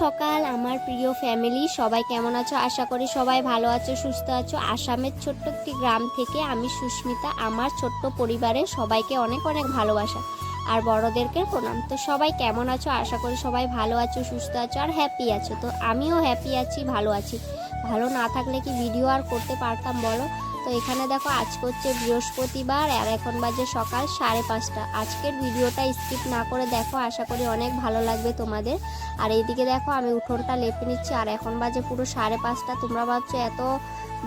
সকাল আমার প্রিয় ফ্যামিলি, সবাই কেমন আছো? আশা করি সবাই ভালো আছো, সুস্থ আছো। আসামের ছোট্ট একটি গ্রাম থেকে আমি সুস্মিতা, আমার ছোট্ট পরিবারের সবাইকে অনেক অনেক ভালোবাসা আর বড়দেরকে প্রণাম। তো সবাই কেমন আছো? আশা করি সবাই ভালো আছো, সুস্থ আছো আর হ্যাপি আছো। তো আমিও হ্যাপি আছি, ভালো আছি। ভালো না থাকলে কি ভিডিও আর করতে পারতাম বলো? তো এখানে দেখো আজকে হচ্ছে বৃহস্পতিবার আর এখন বাজে সকাল 5:30। আজকের ভিডিওটা স্কিপ না করে দেখো, আশা করি অনেক ভালো লাগবে তোমাদের। আর এইদিকে দেখো আমি উঠোনটা লেপে নিচ্ছি আর এখন বাজে পুরো 5:30। তোমরা ভাবছো এত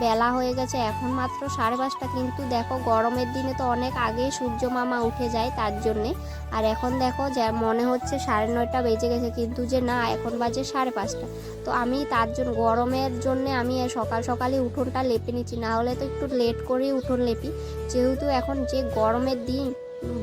বেলা হয়ে গেছে, এখন মাত্র 5:30, কিন্তু দেখো গরমের দিনে তো অনেক আগেই সূর্য মামা উঠে যায় তার জন্যে। আর এখন দেখো যা মনে হচ্ছে 9:30 বেজে গেছে, কিন্তু যে না, এখন বাজে 5:30। তো আমি তার জন্য গরমের জন্যে আমি সকাল সকালই উঠোনটা লেপে নিচ্ছি, না হলে তো একটু লেট করেই উঠোন লেপি, যেহেতু এখন যে গরমের দিন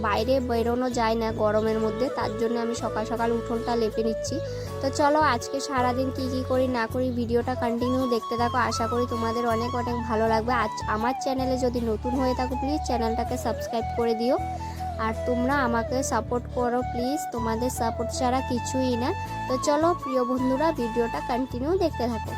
বাইরে বেরোনো যায় না গরমের মধ্যে, তার জন্য আমি সকাল সকাল উঠোনটা লেপে নিচ্ছি। তো চলো আজকে সারাদিন কি কি করি না করি ভিডিওটা কন্টিনিউ দেখতে থাকো, আশা করি তোমাদের অনেক অনেক ভালো লাগবে। আজ আমার চ্যানেলে যদি নতুন হয়ে থাকো প্লিজ চ্যানেলটাকে সাবস্ক্রাইব করে দিও আর তোমরা আমাকে সাপোর্ট করো প্লিজ, তোমাদের সাপোর্ট ছাড়া কিছুই না। তো চলো প্রিয় বন্ধুরা ভিডিওটা কন্টিনিউ দেখতে থাকো।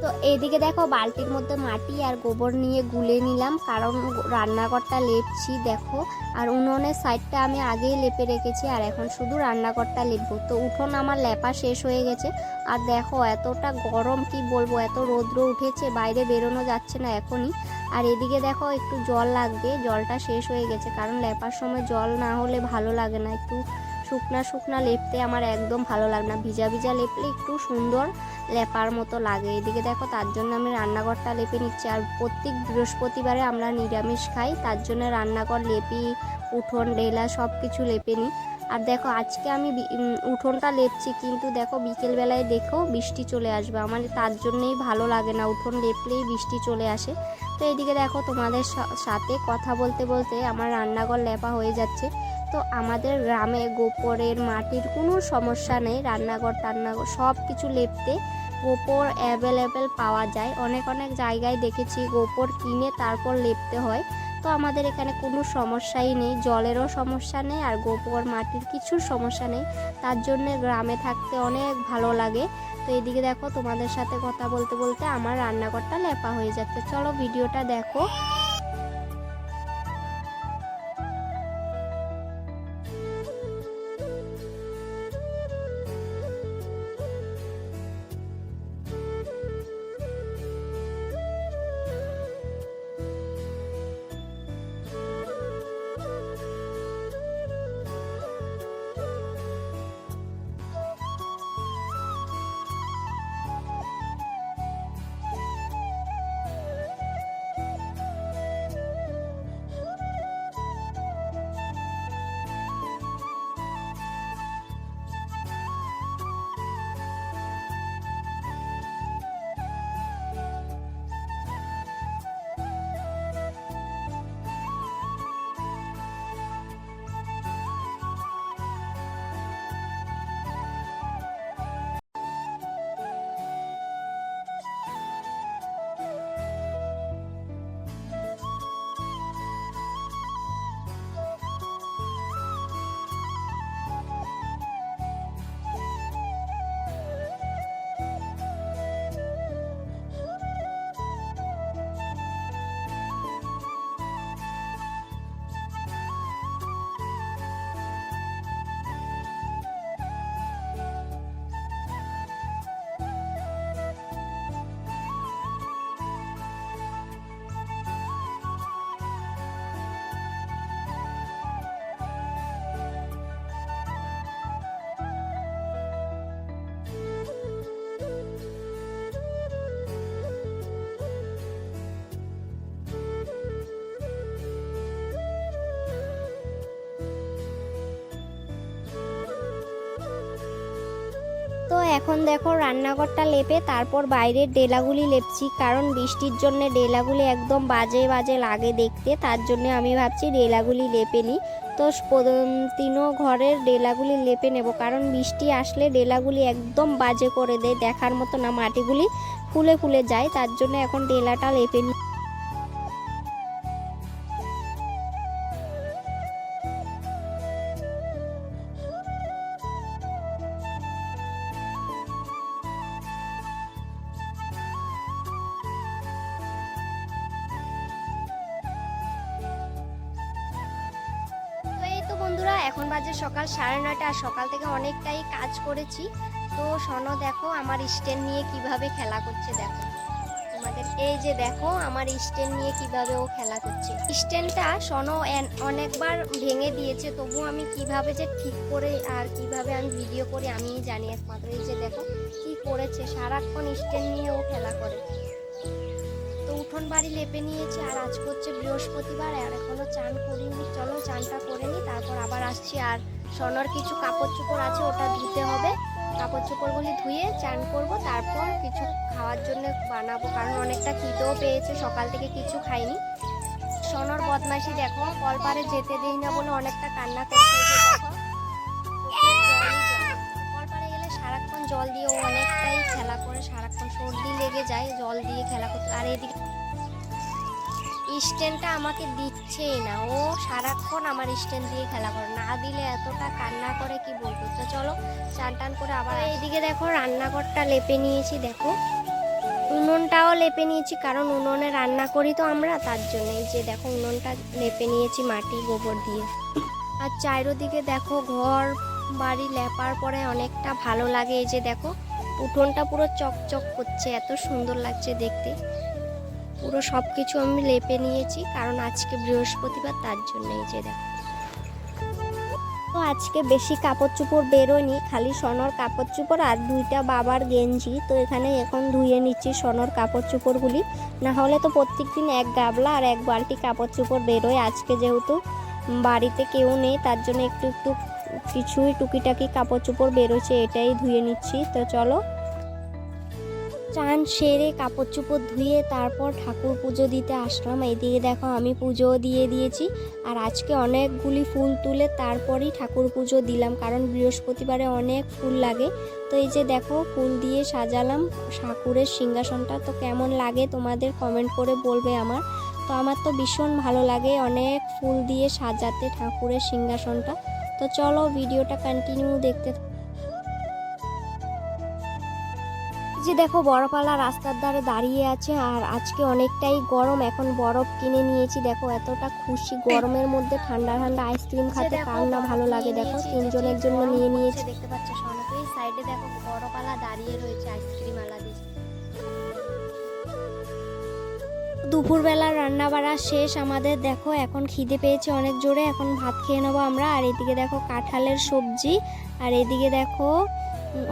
তো এইদিকে দেখো বালতির মধ্যে মাটি আর গোবর নিয়ে গুলে নিলাম, কারণ রান্নাঘরটা লেপছি দেখো। আর উনুনের সাইডটা আমি আগেই লেপে রেখেছি আর এখন শুধু রান্নাঘরটা লেপবো। তো উঠোন আমার লেপা শেষ হয়ে গেছে আর দেখো এতটা গরম কি বলবো, এত রৌদ্র উঠেছে, বাইরে বেরোনো যাচ্ছে না এখনই। আর এদিকে দেখো একটু জল লাগবে, জলটা শেষ হয়ে গেছে, কারণ লেপার সময় জল না হলে ভালো লাগে না, একটু শুকনা শুকনা লেপতে আমার একদম ভালো লাগে না, ভিজা ভিজা লেপলে একটু সুন্দর লেপার মতো লাগে। এদিকে দেখো তার জন্য আমি রান্নাঘরটা লেপে নিচ্ছি। আর প্রত্যেক বৃহস্পতিবারে আমরা নিরামিষ খাই, তার জন্য রান্নাঘর লেপি, উঠোন ডেলা সব কিছু লেপে নিই। আর দেখো আজকে আমি উঠোনটা লেপছি, কিন্তু দেখো বিকেলবেলায় দেখো বৃষ্টি চলে আসবে, আমার তার জন্যেই ভালো লাগে না, উঠোন লেপলেই বৃষ্টি চলে আসে। তো এইদিকে দেখো তোমাদের সাথে কথা বলতে বলতে আমার রান্নাঘর লেপা হয়ে যাচ্ছে। তো আমাদের গ্রামে গোবরের মাটির কোনো সমস্যা নেই, রান্নাঘর টান্নাঘর সব কিছু লেপতে গোবর অ্যাভেলেবেল পাওয়া যায়। অনেক অনেক জায়গায় দেখেছি গোবর কিনে তারপর লেপতে হয়। তো আমাদের এখানে কোনো সমস্যাই নেই, জলেরও সমস্যা নেই আর গোবর মাটির কিছু সমস্যা নেই, তার জন্যে গ্রামে থাকতে অনেক ভালো লাগে। তো এইদিকে দেখো তোমাদের সাথে কথা বলতে বলতে আমার রান্নাঘরটা লেপা হয়ে যাচ্ছে, চলো ভিডিওটা দেখো। এখন দেখো রান্নাঘরটা লেপে তারপর বাইরের ডেলাগুলি লেপছি, কারণ বৃষ্টির জন্য ডেলাগুলি একদম বাজে বাজে লাগে দেখতে, তার জন্য আমি ভাবছি ডেলাগুলি লেপে নিই। তো তিনও ঘরের ডেলাগুলি লেপে নেব, কারণ বৃষ্টি আসলে ডেলাগুলি একদম বাজে করে দেয়, দেখার মতো না, মাটিগুলি ফুলে ফুলে যায়, তার জন্য এখন ডেলাটা লেপে নিই। বন্ধুরা এখন বাজে সকাল 9:30, আর সকাল থেকে অনেকটাই কাজ করেছি। তো শোনো দেখো আমার স্ট্যান্ড নিয়ে কিভাবে খেলা করছে, দেখো তোমাদের এই যে দেখো আমার স্ট্যান্ড নিয়ে কিভাবে ও খেলা করছে। স্ট্যান্ডটা শোনো অনেকবার ভেঙে দিয়েছে, তবু আমি কিভাবে যে ঠিক করে আর কিভাবে আমি ভিডিও করি আমি জানি একমাত্র। এই যে দেখো কি করেছে, সারাক্ষণ স্ট্যান্ড নিয়ে ও খেলা করে। তো উঠোন বাড়ি লেপে নিয়েছি, আর আজ হচ্ছে বৃহস্পতিবার, আর এখনো চান করিনি। চলো চানটা করে নিই, তারপর আবার আসছি। আর সোনার কিছু কাপড় চোপড় আছে, ওটা ধুতে হবে, কাপড় চোপড়গুলি ধুয়ে চান করব, তারপর কিছু খাওয়ার জন্য বানাবো, কারণ অনেকটা খিদেও পেয়েছে, সকাল থেকে কিছু খাইনি। সোনার বদমাইশি দেখো, কলপারে যেতে দেই না বলে অনেকটা কান্না করছে। দেখো কলপারে গেলে সারাক্ষণ জল দিয়ে ও অনেকটাই খেলা করে, সারাক্ষণ সর্দি লেগে যায় জল দিয়ে খেলা করতে। আর এদিকে স্ট্যান্ডটা আমাকে দিচ্ছেই না, ও সারাক্ষণ আমার স্ট্যান্ড দিয়ে খেলা করে, না দিলে এতটা কান্না করে কি বলবো। তো চলো চান টান করে আবার। এইদিকে দেখো রান্নাঘরটা লেপে নিয়েছি, দেখো উনুনটাও লেপে নিয়েছি, কারণ উনুনে রান্না করি তো আমরা, তার জন্য। এই যে দেখো উনুনটা লেপে নিয়েছি মাটি গোবর দিয়ে। আর চারিদিকে দেখো ঘর বাড়ি লেপার পরে অনেকটা ভালো লাগে। এই যে দেখো উঠোনটা পুরো চকচক করছে, এত সুন্দর লাগছে দেখতে। পুরো সব কিছু আমি লেপে নিয়েছি, কারণ আজকে বৃহস্পতিবার, তার জন্য। এই যে দেখো তো আজকে বেশি কাপড় চোপড় বেরোয়নি, খালি সোনার কাপড় চোপড় আর 2টা বাবার গেঞ্জি। তো এখানে এখন ধুয়ে নিচ্ছি সোনার কাপড় চোপড়গুলি, না হলে তো প্রত্যেকদিন এক গাবলা আর এক বালতি কাপড় চোপড় বেরোয়। আজকে যেহেতু বাড়িতে কেউ নেই, তার জন্য একটু একটু কিছুই টুকিটাকি কাপড় চোপড় বেরোচ্ছে, এটাই ধুয়ে নিচ্ছি। তো চলো চান সেরে কাপড় চোপড় ধুয়ে তারপর ঠাকুর পুজো দিতে আসলাম। এইদিকে দেখো আমি পুজোও দিয়ে দিয়েছি, আর আজকে অনেকগুলি ফুল তুলে তারপরই ঠাকুর পুজো দিলাম, কারণ বৃহস্পতিবারে অনেক ফুল লাগে। তো এই যে দেখো ফুল দিয়ে সাজালাম ঠাকুরের সিংহাসনটা। তো কেমন লাগে তোমাদের কমেন্ট করে বলবে আমার। তো আমার তো ভীষণ ভালো লাগে অনেক ফুল দিয়ে সাজাতে ঠাকুরের সিংহাসনটা। তো চলো ভিডিওটা কন্টিনিউ দেখতে। যে দেখো বরফওয়ালা রাস্তার ধারে দাঁড়িয়ে আছে, আর আজকে অনেকটাই গরম, এখন বরফ কিনে নিয়েছি। দেখো এতটা খুশি, গরমের মধ্যে ঠান্ডা ঠান্ডা আইসক্রিম খেতে কার না ভালো লাগে। দেখো তিনজনের জন্য নিয়ে নিয়েছি। দেখতে পাচ্ছ সোনাকে, এই সাইডে দেখো বরফওয়ালা দাঁড়িয়ে রয়েছে আইসক্রিম আলা দিয়ে। দুপুরবেলা রান্না বাড়া শেষ আমাদের। দেখো এখন খিদে পেয়েছে অনেক জোরে, এখন ভাত খেয়ে নেবো আমরা। আর এদিকে দেখো কাঁঠালের সবজি, আর এদিকে দেখো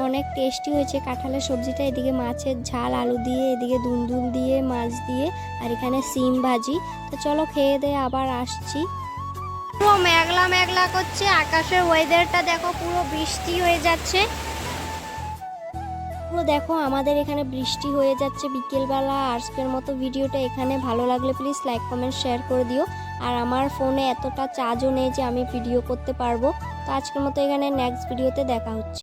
অনেক টেস্টি হয়েছে কাঁঠালের সবজিটা। এদিকে মাছের ঝাল আলু দিয়ে, এদিকে দুন্দুল দিয়ে মাছ দিয়ে, আর এখানে সিম ভাজি। তো চলো খেয়ে দিয়ে আবার আসছি। পুরো মেঘলা মেঘলা করছে, আকাশের ওয়েদারটা দেখো পুরো বৃষ্টি হয়ে যাচ্ছে। পুরো দেখো আমাদের এখানে বৃষ্টি হয়ে যাচ্ছে বিকেলবেলা। আজকের মতো ভিডিওটা এখানে, ভালো লাগলে প্লিজ লাইক কমেন্ট শেয়ার করে দিও। আর আমার ফোনে এতটা চার্জও নেই যে আমি ভিডিও করতে পারবো। তো আজকের মতো এখানে, নেক্সট ভিডিওতে দেখা হচ্ছে।